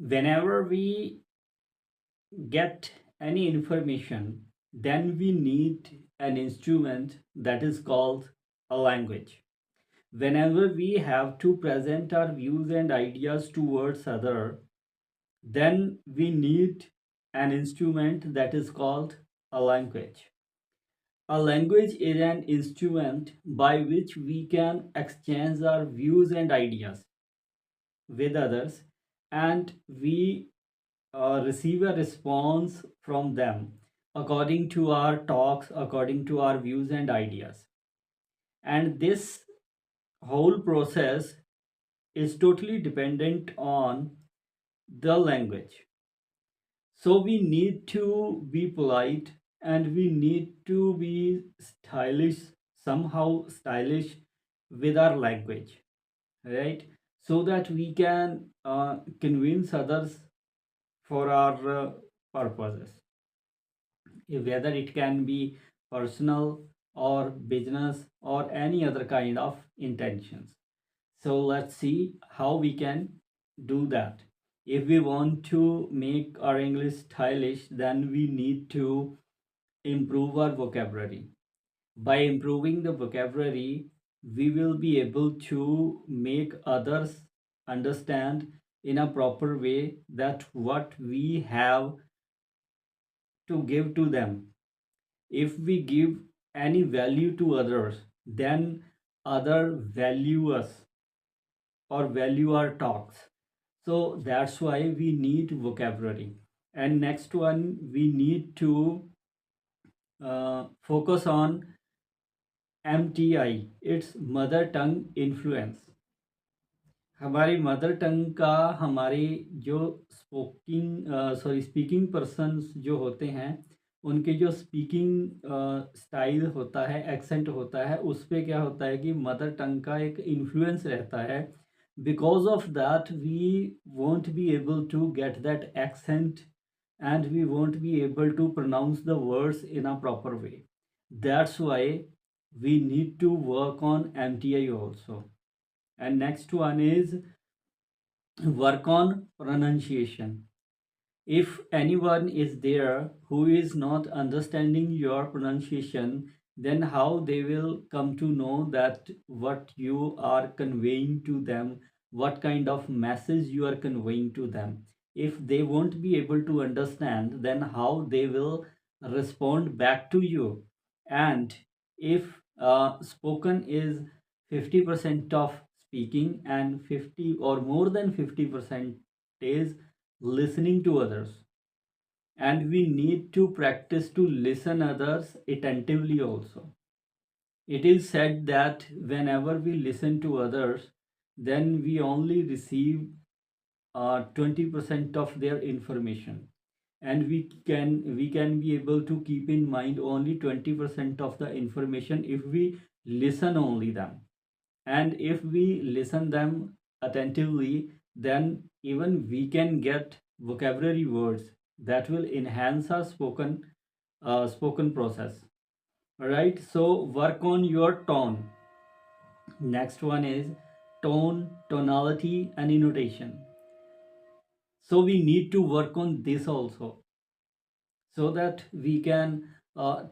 Whenever we get any information, then we need an instrument that is called a language. Whenever we have to present our views and ideas towards other, then we need an instrument that is called a language. A language is an instrument by which we can exchange our views and ideas with others, and we receive a response from them according to our talks, according to our views and ideas. And this whole process is totally dependent on the language. So we need to be polite and we need to be stylish, somehow stylish with our language, right? So that we can convince others for our purposes, whether it can be personal or business or any other kind of intentions. So let's see how we can do that. If we want to make our English stylish, then we need to improve our vocabulary. By improving the vocabulary, we will be able to make others understand in a proper way that what we have to give to them. If we give any value to others, then other value us or value our talks. So that's why we need vocabulary. And next one, we need to focus on MTI, its mother tongue influence. हमारी mother tongue का हमारे जो speaking persons जो होते हैं, उनके जो speaking style होता है, एक्सेंट होता है, उस पे क्या होता है कि मदर टंग का एक इन्फ्लुएंस रहता है. Because of that we won't be able to get that accent and we won't be able to pronounce the words in a proper way. That's why we need to work on MTI also. And next one is work on pronunciation. If anyone is there who is not understanding your pronunciation, then how they will come to know that what you are conveying to them, what kind of message you are conveying to them. If they won't be able to understand, then how they will respond back to you. And if spoken is 50% of speaking and 50 or more than 50% is listening to others, and we need to practice to listen others attentively also. It is said that whenever we listen to others, then we only receive 20% of their information, and we can be able to keep in mind only 20% of the information if we listen only them. And if we listen them attentively, then even we can get vocabulary words that will enhance our spoken process. All right, so work on your tone. Next one is tone, tonality, and intonation. So we need to work on this also, so that we can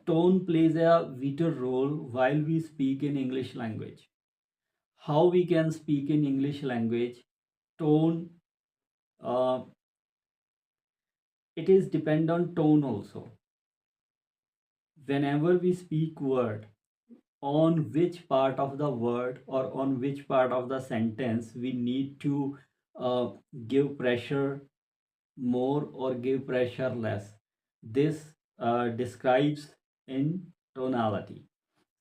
tone plays a vital role while we speak in English language. How we can speak in English language? Tone, uh, it is depend on tone also. Whenever we speak word, on which part of the word or on which part of the sentence we need to uh, give pressure more or give pressure less. This describes in tonality.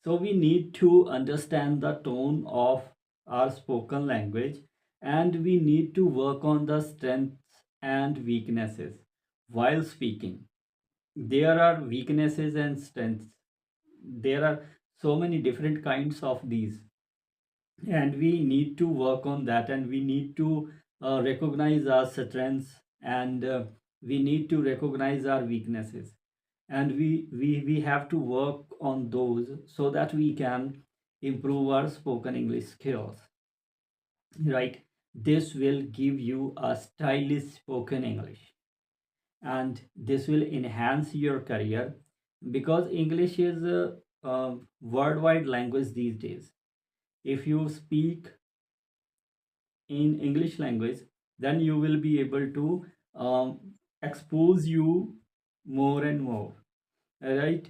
So we need to understand the tone of our spoken language, and we need to work on the strengths and weaknesses while speaking. There are weaknesses and strengths. There are so many different kinds of these, and we need to work on that, and we need to recognize our strengths, and we need to recognize our weaknesses, and we have to work on those so that we can improve our spoken English skills, right? this will give you a stylish spoken English, and this will enhance your career, because English is a worldwide language these days. If you speak in English language, then you will be able to um, expose you more and more, right?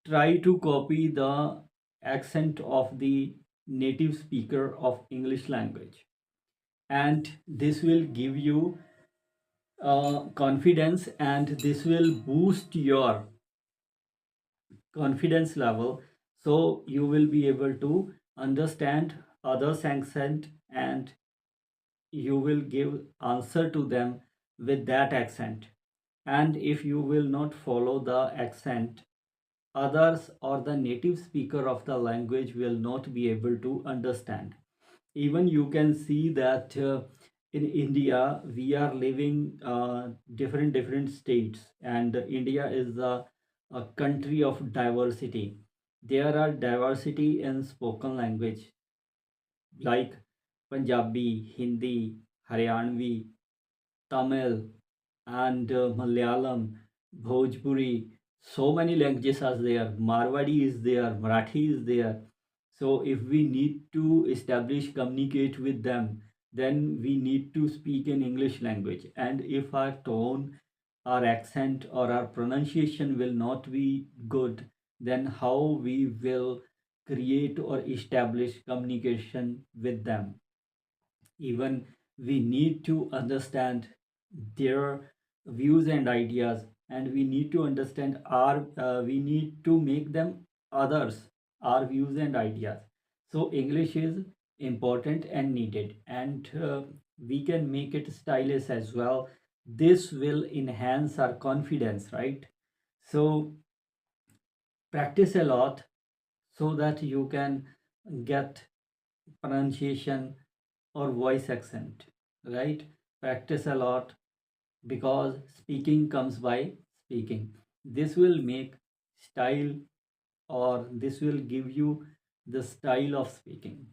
Try to copy the accent of the native speaker of English language, and this will give you confidence, and this will boost your confidence level, so you will be able to understand others accent, and you will give answer to them with that accent. And if you will not follow the accent, others or the native speaker of the language will not be able to understand. Even you can see that in India we are living different states, and India is a country of diversity. There are diversity in spoken language like Punjabi, Hindi, Haryanvi, Tamil, and Malayalam, Bhojpuri. So many languages are there. Marwadi is there, Marathi is there. So if we need to establish communicate with them, then we need to speak in English language. And if our tone, our accent, or our pronunciation will not be good, then how we will create or establish communication with them? Even we need to understand their views and ideas, and we need to understand our we need to make them others our views and ideas. So English is important and needed, and we can make it stylish as well. This will enhance our confidence, right? So practice a lot so that you can get pronunciation or voice accent, right? Practice a lot, because speaking comes by speaking. This will make style, or this will give you the style of speaking.